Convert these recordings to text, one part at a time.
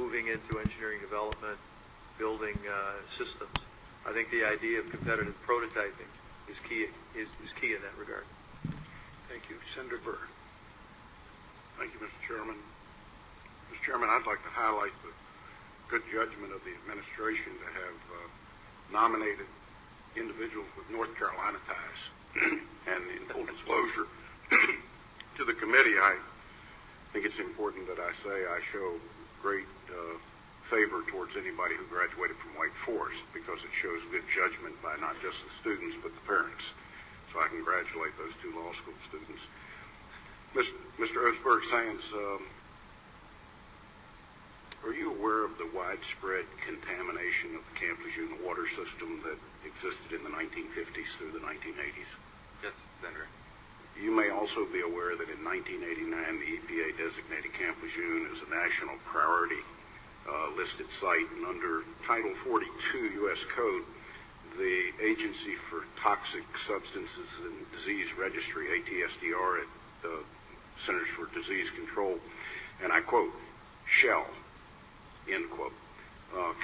moving into engineering development, building systems. I think the idea of competitive prototyping is key in that regard. Thank you. Senator Burr. Thank you, Mr. Chairman. Mr. Chairman, I'd like to highlight the good judgment of the administration to have nominated individuals with North Carolina ties. And in full disclosure to the committee, I think it's important that I say I show great favor towards anybody who graduated from Wake Forest, because it shows good judgment by not just the students but the parents. So I congratulate those two law school students. Mr. Osberg-Sands, are you aware of the widespread contamination of the Camp Lejeune water system that existed in the 1950s through the 1980s? Yes, Senator. You may also be aware that in 1989, the EPA designated Camp Lejeune as a national priority listed site, and under Title 42 U.S. Code, the Agency for Toxic Substances and Disease Registry, ATSDR, at the Centers for Disease Control, and I quote, shall, end quote,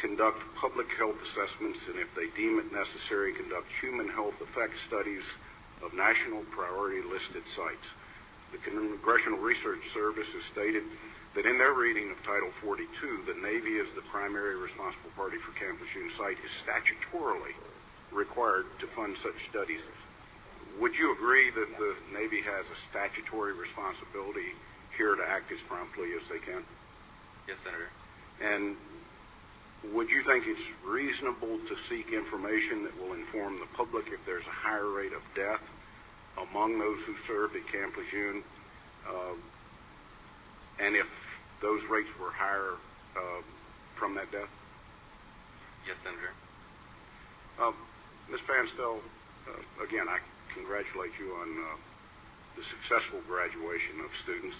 conduct public health assessments, and if they deem it necessary, conduct human health effect studies of national priority listed sites. The Congressional Research Service has stated that in their reading of Title 42, the Navy as the primary responsible party for Camp Lejeune site is statutorily required to fund such studies. Would you agree that the Navy has a statutory responsibility here to act as promptly as they can? Yes, Senator. And would you think it's reasonable to seek information that will inform the public if there's a higher rate of death among those who served at Camp Lejeune, and if those rates were higher from that death? Yes, Senator. Ms. Panstel, again, I congratulate you on the successful graduation of students.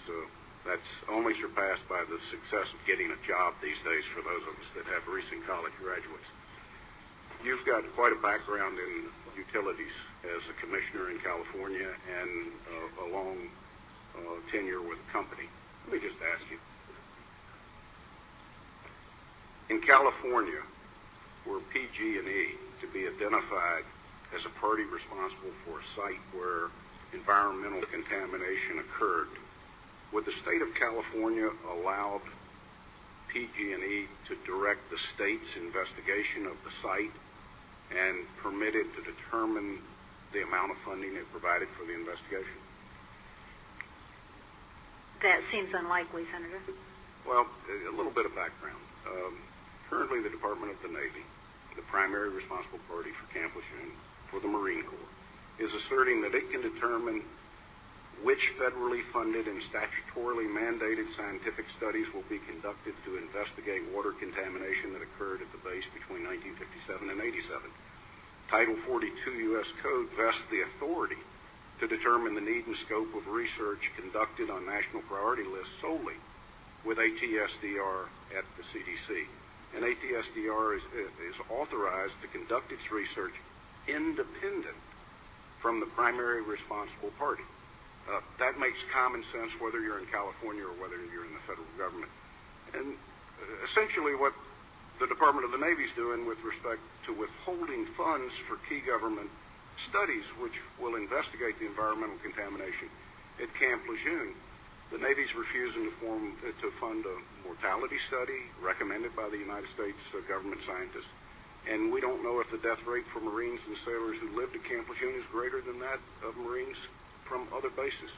That's only surpassed by the success of getting a job these days for those of us that have recent college graduates. You've got quite a background in utilities as a commissioner in California and a long tenure with the company. Let me just ask you. In California, were PG&E to be identified as a party responsible for a site where environmental contamination occurred, would the state of California allow PG&E to direct the state's investigation of the site and permit it to determine the amount of funding it provided for the investigation? That seems unlikely, Senator. Well, a little bit of background. Currently, the Department of the Navy, the primary responsible party for Camp Lejeune for the Marine Corps, is asserting that it can determine which federally funded and statutorily mandated scientific studies will be conducted to investigate water contamination that occurred at the base between 1957 and 87. Title 42 U.S. Code vests the authority to determine the need and scope of research conducted on national priority lists solely with ATSDR at the CDC. And ATSDR is authorized to conduct its research independent from the primary responsible party. That makes common sense whether you're in California or whether you're in the federal government. And essentially what the Department of the Navy is doing with respect to withholding funds for key government studies which will investigate the environmental contamination at Camp Lejeune, the Navy's refusing to fund a mortality study recommended by the United States government scientists. And we don't know if the death rate for Marines and sailors who lived at Camp Lejeune is greater than that of Marines from other bases.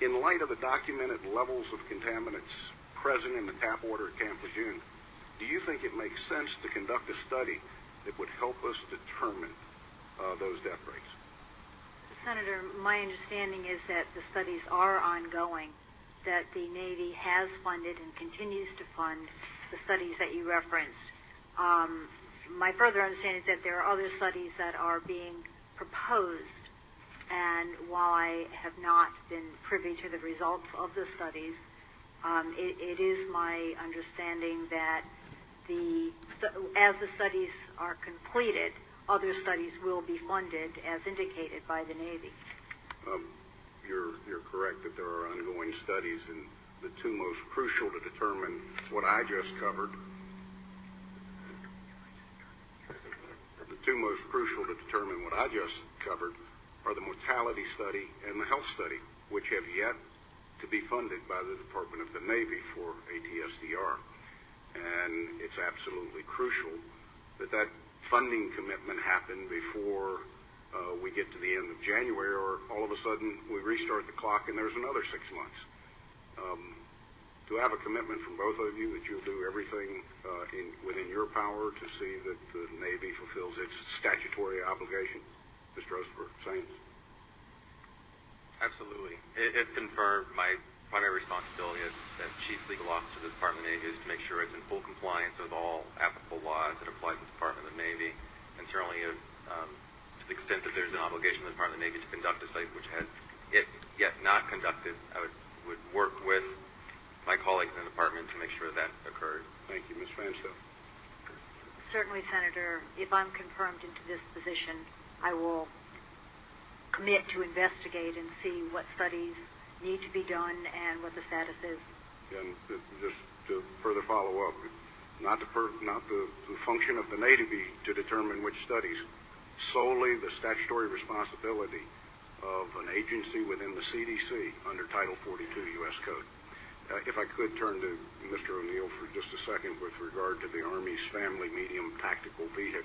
In light of the documented levels of contaminants present in the tap water at Camp Lejeune, do you think it makes sense to conduct a study that would help us determine those death rates? Senator, my understanding is that the studies are ongoing, that the Navy has funded and continues to fund the studies that you referenced. My further understanding is that there are other studies that are being proposed, and while I have not been privy to the results of the studies, it is my understanding that as the studies are completed, other studies will be funded as indicated by the Navy. You're correct that there are ongoing studies, and the two most crucial to determine what I just covered. The two most crucial to determine what I just covered are the mortality study and the health study, which have yet to be funded by the Department of the Navy for ATSDR. And it's absolutely crucial that that funding commitment happen before we get to the end of January, or all of a sudden we restart the clock and there's another 6 months. Do I have a commitment from both of you that you'll do everything within your power to see that the Navy fulfills its statutory obligation? Mr. Osterberg, Absolutely. If confirmed, my primary responsibility as Chief Legal Officer of the Department of the Navy is to make sure it's in full compliance with all applicable laws that apply to the Department of the Navy, and certainly to the extent that there's an obligation of the Department of the Navy to conduct a study which has yet not conducted, I would work with my colleagues in the department to make sure that occurred. Thank you. Ms. Fansdale. Certainly, Senator, if I'm confirmed into this position, I will commit to investigate and see what studies need to be done and what the status is. And just to further follow up, not the function of the Navy to determine which studies, solely the statutory responsibility of an agency within the CDC under Title 42 U.S. Code. If I could turn to Mr. O'Neill for just a second with regard to the Army's Family Medium Tactical Vehicles.